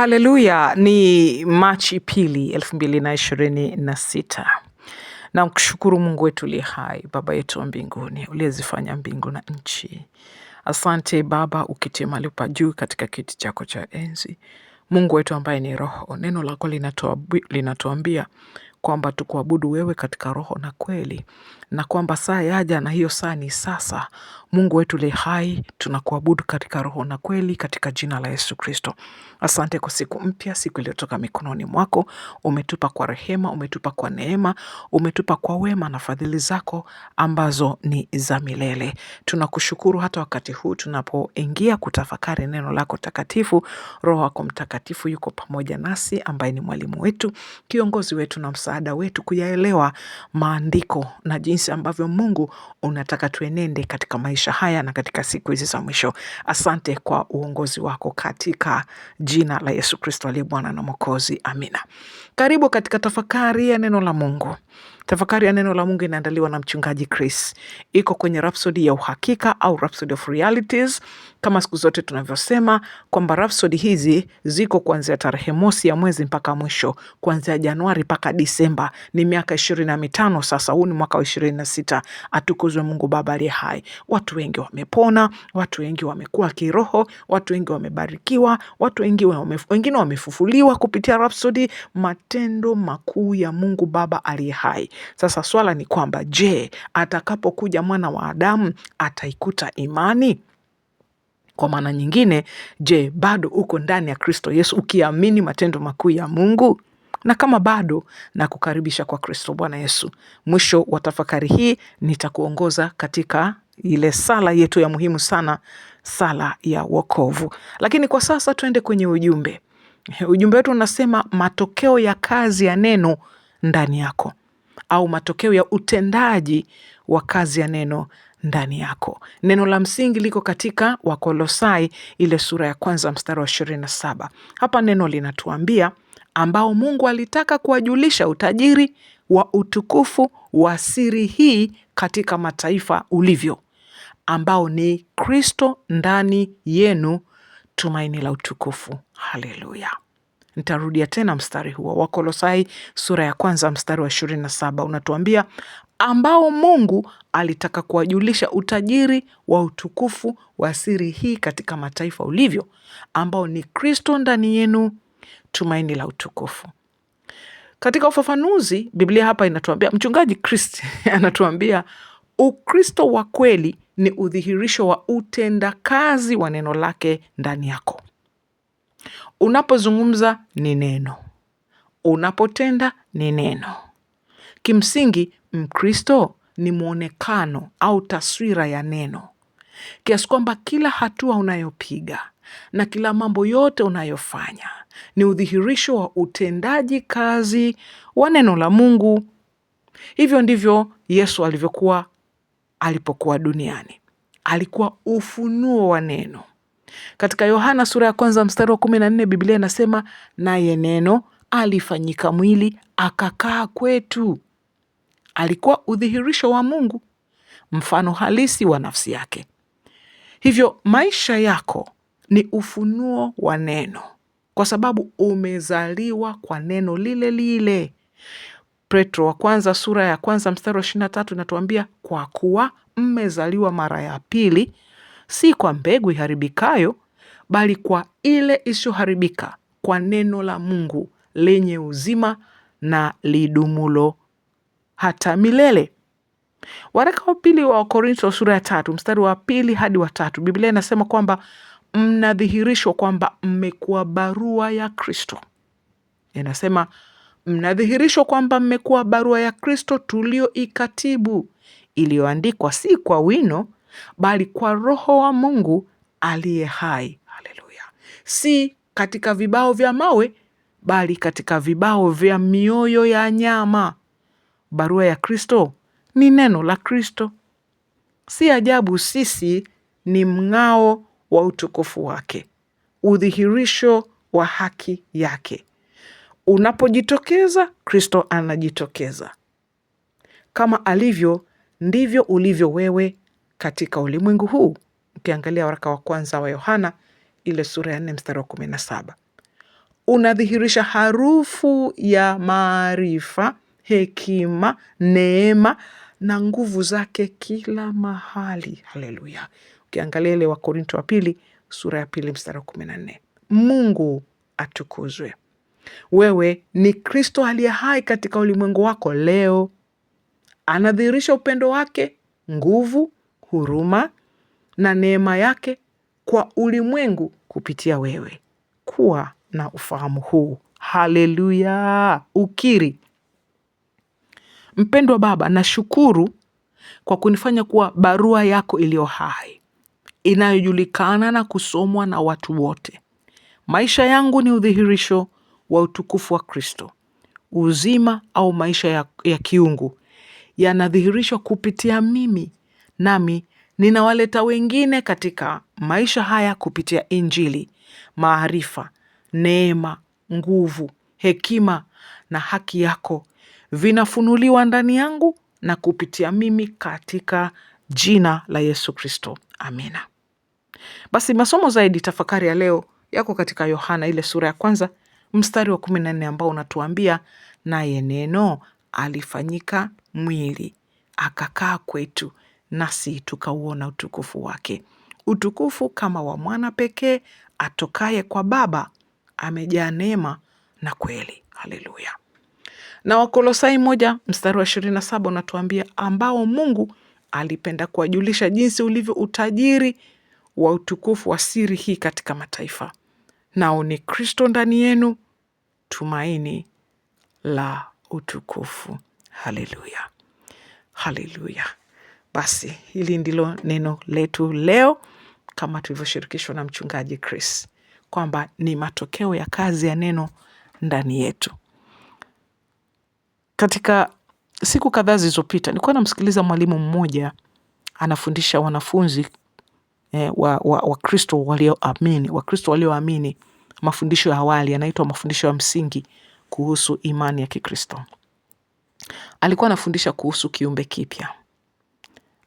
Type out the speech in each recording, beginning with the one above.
Haleluya, ni Machi pili 2026. Na mkushukuru Mungu wetu aliye hai, Baba yetu wa mbinguni, uliyezifanya mbingu na nchi. Asante Baba, uketie mahali pa juu katika kiti chako cha enzi. Mungu wetu ambaye ni Roho, neno lako linatuambia kwamba tukuabudu wewe katika roho na kweli, na kwamba saa yaja na hiyo saa ni sasa. Mungu wetu aliye hai, tunakuabudu katika roho na kweli katika jina la Yesu Kristo. Asante kwa siku mpya, siku iliyotoka mikononi mwako. Umetupa kwa rehema, umetupa kwa neema, umetupa kwa wema na fadhili zako ambazo ni za milele. Tunakushukuru hata wakati huu tunapoingia kutafakari neno lako takatifu. Roho wako Mtakatifu yuko pamoja nasi, ambaye ni mwalimu wetu, kiongozi wetu na msaada wetu kuyaelewa maandiko na jinsi ambavyo Mungu unataka tuenende katika maisha haya na katika siku hizi za mwisho. Asante kwa uongozi wako katika jina la Yesu Kristo aliye Bwana na Mwokozi. Amina. Karibu katika tafakari ya neno la Mungu. Tafakari ya neno la Mungu inaandaliwa na mchungaji Chris. Iko kwenye Rhapsody ya uhakika au Rhapsody of Realities. Kama siku zote tunavyosema kwamba Rhapsody hizi ziko kuanzia tarehe mosi ya mwezi mpaka mwisho, kuanzia Januari mpaka Disemba. Ni miaka 25 sasa, huu ni mwaka wa 26. Atukuzwe Mungu Baba aliye hai. Watu wengi wamepona, watu wengi wamekuwa kiroho, watu wengi wamebarikiwa, watu wengi wengine wamefufuliwa kupitia Rhapsody. Matendo makuu ya Mungu Baba aliye hai. Sasa swala ni kwamba je, atakapokuja mwana wa Adamu ataikuta imani? Kwa maana nyingine, je, bado uko ndani ya Kristo Yesu ukiamini matendo makuu ya Mungu? Na kama bado, na kukaribisha kwa Kristo Bwana Yesu. Mwisho wa tafakari hii nitakuongoza katika ile sala yetu ya muhimu sana, sala ya wokovu. Lakini kwa sasa tuende kwenye ujumbe. Ujumbe wetu unasema matokeo ya kazi ya neno ndani yako, au matokeo ya utendaji wa kazi ya neno ndani yako. Neno la msingi liko katika Wakolosai ile sura ya 1 mstari wa 27. Hapa neno linatuambia ambao Mungu alitaka kuwajulisha utajiri wa utukufu wa siri hii katika mataifa ulivyo, ambao ni Kristo ndani yenu, tumaini la utukufu. Haleluya. Nitarudia tena mstari huo. Wakolosai sura ya 1 mstari wa 27 unatuambia ambao Mungu alitaka kuwajulisha utajiri wa utukufu wa siri hii katika mataifa ulivyo, ambao ni Kristo ndani yenu, tumaini la utukufu. Katika ufafanuzi, Biblia hapa inatuambia, mchungaji Kristo anatuambia Ukristo wa kweli ni udhihirisho wa utendakazi wa neno lake ndani yako. Unapozungumza ni neno, unapotenda ni neno. Kimsingi, Mkristo ni mwonekano au taswira ya neno, kiasi kwamba kila hatua unayopiga na kila mambo yote unayofanya ni udhihirisho wa utendaji kazi wa neno la Mungu. Hivyo ndivyo Yesu alivyokuwa alipokuwa duniani. Alikuwa ufunuo wa neno. Katika Yohana sura ya 1 mstari wa 14 Biblia inasema, naye neno alifanyika mwili akakaa kwetu. Alikuwa udhihirisho wa Mungu, mfano halisi wa nafsi yake. Hivyo maisha yako ni ufunuo wa neno, kwa sababu umezaliwa kwa neno lile lile. Petro wa 1 sura ya 1 mstari wa 23 inatuambia, kwa kuwa mmezaliwa mara ya pili, si kwa mbegu iharibikayo, bali kwa ile isiyoharibika, kwa neno la Mungu lenye uzima na lidumulo hata milele. Waraka wa pili wa Korintho sura ya 3 mstari wa 2 hadi wa 3 Biblia inasema kwamba mnadhihirishwa kwamba mmekuwa barua ya Kristo. Inasema mnadhihirishwa kwamba mmekuwa barua ya Kristo tulioikatibu, iliyoandikwa si kwa wino, bali kwa Roho wa Mungu aliye hai. Haleluya. Si katika vibao vya mawe, bali katika vibao vya mioyo ya nyama. Barua ya Kristo ni neno la Kristo. Si ajabu sisi ni mng'ao wa utukufu wake, udhihirisho wa haki yake. Unapojitokeza, Kristo anajitokeza. Kama alivyo, ndivyo ulivyo wewe katika ulimwengu huu. Ukiangalia waraka wa 1 wa Yohana ile sura ya 4 mstari wa 17. unadhihirisha harufu ya maarifa, hekima, neema na nguvu zake kila mahali. Haleluya. Ukiangalia ile Wakorintho wa pili sura ya 2 mstari wa 14. Mungu atukuzwe. Wewe ni Kristo aliye hai katika ulimwengu wako leo. Anadhihirisha upendo wake, nguvu, huruma na neema yake kwa ulimwengu kupitia wewe. Kuwa na ufahamu huu. Haleluya. Ukiri. Mpendwa Baba, nashukuru kwa kunifanya kuwa barua yako iliyo hai, inayojulikana na kusomwa na watu wote. Maisha yangu ni udhihirisho wa utukufu wa Kristo. Uzima au maisha ya kiungu yanadhihirishwa kupitia mimi, nami ninawaleta wengine katika maisha haya kupitia Injili, maarifa, neema, nguvu, hekima na haki yako vinafunuliwa ndani yangu na kupitia mimi katika jina la Yesu Kristo. Amina. Basi masomo zaidi, tafakari ya leo yako katika Yohana ile sura ya 1 mstari wa 14 ambao unatuambia, naye neno alifanyika mwili akakaa kwetu, nasi tukauona utukufu wake, utukufu kama wa mwana pekee atokaye kwa Baba, amejaa neema na kweli. Haleluya. Na Wakolosai 1 mstari wa 27 unatuambia, ambao Mungu alipenda kuwajulisha jinsi ulivyo utajiri wa utukufu wa siri hii katika mataifa, nao ni Kristo ndani yenu, tumaini la utukufu. Haleluya. Haleluya. Basi hili ndilo neno letu leo, kama tulivyoshirikishwa na mchungaji Chris, kwamba ni matokeo ya kazi ya neno ndani yetu. Katika siku kadhaa zilizopita nilikuwa namsikiliza mwalimu mmoja anafundisha wanafunzi Wakristo walioamini mafundisho ya awali, yanaitwa mafundisho ya msingi kuhusu imani ya Kikristo. Alikuwa anafundisha kuhusu kiumbe kipya.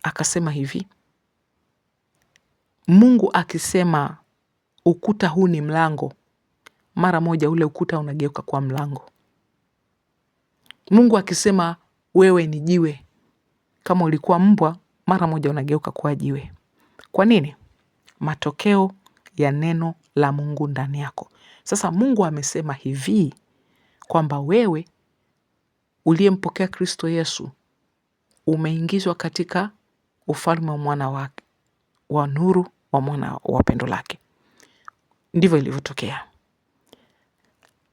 Akasema hivi, Mungu akisema ukuta huu ni mlango, mara moja ule ukuta unageuka kwa mlango. Mungu akisema wewe ni jiwe, kama ulikuwa mbwa, mara moja unageuka kuwa jiwe. Kwa nini? Matokeo ya neno la Mungu ndani yako. Sasa Mungu amesema hivi kwamba wewe uliyempokea Kristo Yesu umeingizwa katika ufalme wa mwana wake, wa nuru wa mwana wa pendo lake. Ndivyo ilivyotokea.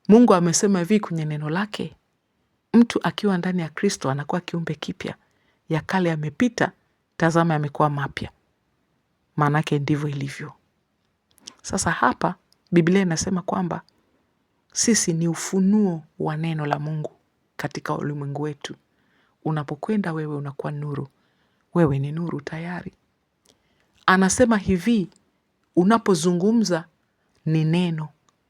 Mungu amesema hivi kwenye neno lake, mtu akiwa ndani ya Kristo anakuwa kiumbe kipya, ya kale yamepita, tazama yamekuwa mapya. Maanake ndivyo ilivyo. Sasa hapa Biblia inasema kwamba sisi ni ufunuo wa neno la Mungu katika ulimwengu wetu. Unapokwenda wewe unakuwa nuru. Wewe ni nuru tayari. Anasema hivi, unapozungumza ni neno.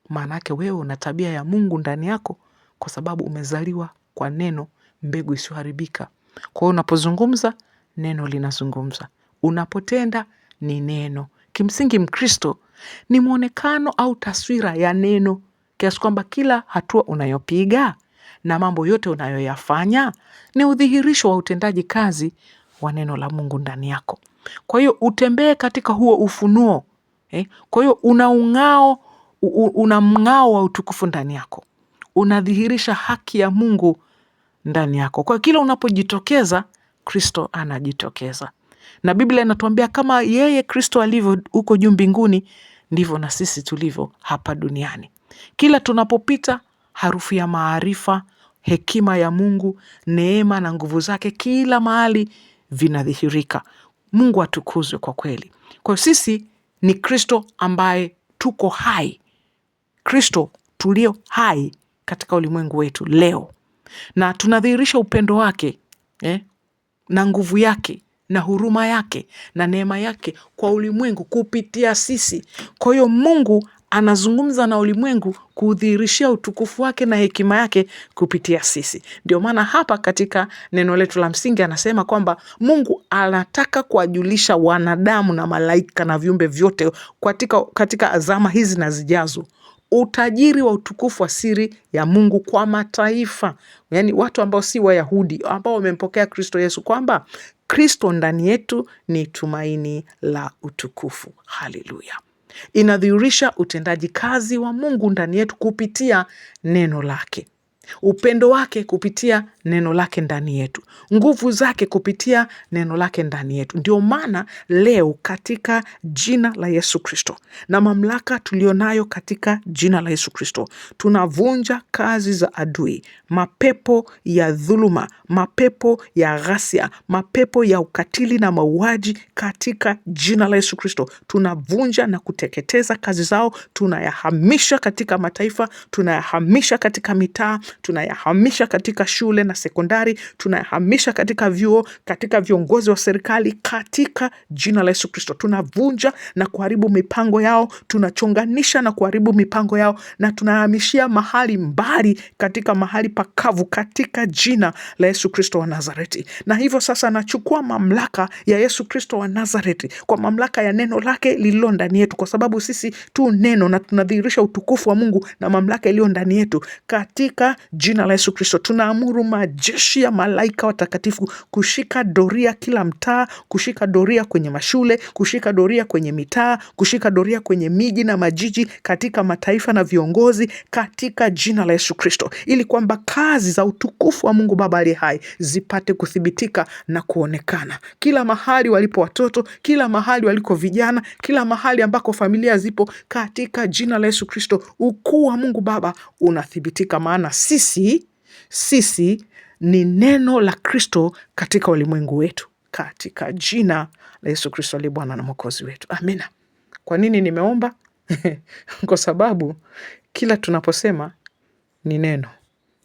Maanake wewe una tabia ya Mungu ndani yako, kwa sababu umezaliwa kwa neno, mbegu isiyoharibika. Kwa hiyo unapozungumza, neno linazungumza. Unapotenda ni neno. Kimsingi Mkristo ni mwonekano au taswira ya neno, kiasi kwamba kila hatua unayopiga na mambo yote unayoyafanya ni udhihirisho wa utendaji kazi wa neno la Mungu ndani yako. Kwa hiyo utembee katika huo ufunuo. Kwa hiyo una mng'ao wa utukufu ndani yako. Unadhihirisha haki ya Mungu ndani yako. Kwa kila unapojitokeza, Kristo anajitokeza. Na Biblia inatuambia kama yeye Kristo alivyo huko juu mbinguni, ndivyo na sisi tulivyo hapa duniani. Kila tunapopita, harufu ya maarifa, hekima ya Mungu, neema na nguvu zake kila mahali vinadhihirika. Mungu atukuzwe kwa kweli. Kwa sisi ni Kristo ambaye tuko hai. Kristo tulio hai katika ulimwengu wetu leo. Na tunadhihirisha upendo wake, na nguvu yake, na huruma yake, na neema yake kwa ulimwengu kupitia sisi. Kwa hiyo Mungu anazungumza na ulimwengu kudhihirishia utukufu wake na hekima yake kupitia sisi. Ndio maana hapa katika neno letu la msingi anasema kwamba Mungu anataka kuwajulisha wanadamu na malaika na viumbe vyote katika azama hizi na zijazo utajiri wa utukufu wa siri ya Mungu kwa mataifa, yaani watu ambao si Wayahudi, ambao wamempokea Kristo Yesu, kwamba Kristo ndani yetu ni tumaini la utukufu. Haleluya! Inadhihirisha utendaji kazi wa Mungu ndani yetu kupitia neno lake, upendo wake kupitia neno lake ndani yetu, nguvu zake kupitia neno lake ndani yetu. Ndio maana leo katika jina la Yesu Kristo na mamlaka tulionayo katika jina la Yesu Kristo, tunavunja kazi za adui, mapepo ya dhuluma, mapepo ya ghasia, mapepo ya ukatili na mauaji katika jina la Yesu Kristo. Tunavunja na kuteketeza kazi zao, tunayahamisha katika mataifa, tunayahamisha katika mitaa, tunayahamisha katika shule na sekondari, tunayahamisha katika vyuo, katika viongozi wa serikali katika jina la Yesu Kristo. Tunavunja na kuharibu mipango yao, tunachonganisha na kuharibu mipango yao, na tunahamishia mahali mbali katika mahali pakavu katika jina la Yesu Kristo wa Nazareti. Na hivyo sasa nachukua mamlaka ya Yesu Kristo wa Nazareti, kwa mamlaka ya neno lake lililo ndani yetu, kwa sababu sisi tu neno na tunadhihirisha utukufu wa Mungu na mamlaka iliyo ndani yetu. Katika jina la Yesu Kristo tunaamuru majeshi ya malaika watakatifu kushika doria kila mtaa, kushika doria kwenye mashule, kushika doria kwenye mitaa, kushika doria kwenye miji na majiji, katika mataifa na viongozi, katika jina la Yesu Kristo, ili kwamba kazi za utukufu wa Mungu Baba aliye hai zipate kuthibitika na kuonekana kila mahali walipo watoto, kila mahali waliko vijana, kila mahali ambako familia zipo, katika jina la Yesu Kristo ukuu wa Mungu Baba unathibitika, maana sisi ni neno la Kristo katika ulimwengu wetu, katika jina la Yesu Kristo aliye Bwana na Mwokozi wetu. Amina. Kwa nini nimeomba? Kwa sababu kila tunaposema ni neno,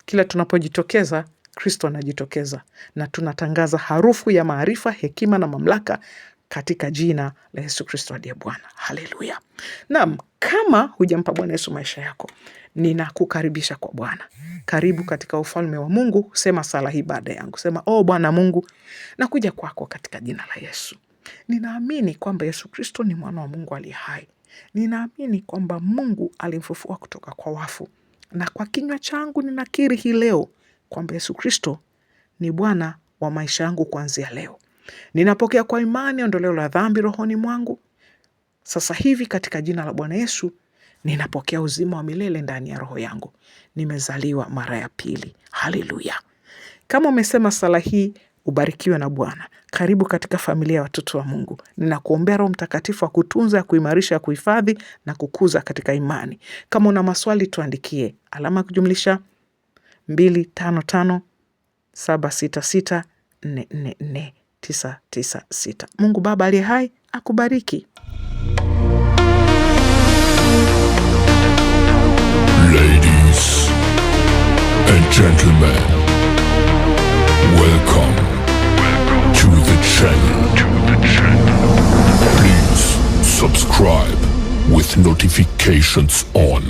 kila tunapojitokeza Kristo anajitokeza, na tunatangaza harufu ya maarifa, hekima na mamlaka katika jina la Yesu Kristo aliye Bwana. Haleluya. Naam, kama hujampa Bwana Yesu maisha yako, ninakukaribisha kwa Bwana. Karibu katika ufalme wa Mungu. Sema sala hii baada yangu. Sema: "O Bwana Mungu, nakuja kwako katika jina la Yesu. Ninaamini kwamba Yesu Kristo ni mwana wa Mungu aliye hai. Ninaamini kwamba Mungu alimfufua kutoka kwa wafu. Na kwa kinywa changu ninakiri hii leo kwamba Yesu Kristo ni Bwana wa maisha yangu kuanzia leo. Ninapokea kwa imani ondoleo la dhambi rohoni mwangu. Sasa hivi katika jina la Bwana Yesu ninapokea uzima wa milele ndani ya roho yangu. Nimezaliwa mara ya pili." Haleluya. Kama umesema sala hii, ubarikiwe na Bwana. Karibu katika familia ya watoto wa Mungu. Ninakuombea Roho Mtakatifu akutunza, ya kuimarisha, ya kuhifadhi na kukuza katika imani. Kama una maswali tuandikie alama kujumlisha 255 766 444 996. Mungu Baba aliye hai akubariki. Ladies and gentlemen, welcome to the channel. Please subscribe with notifications on.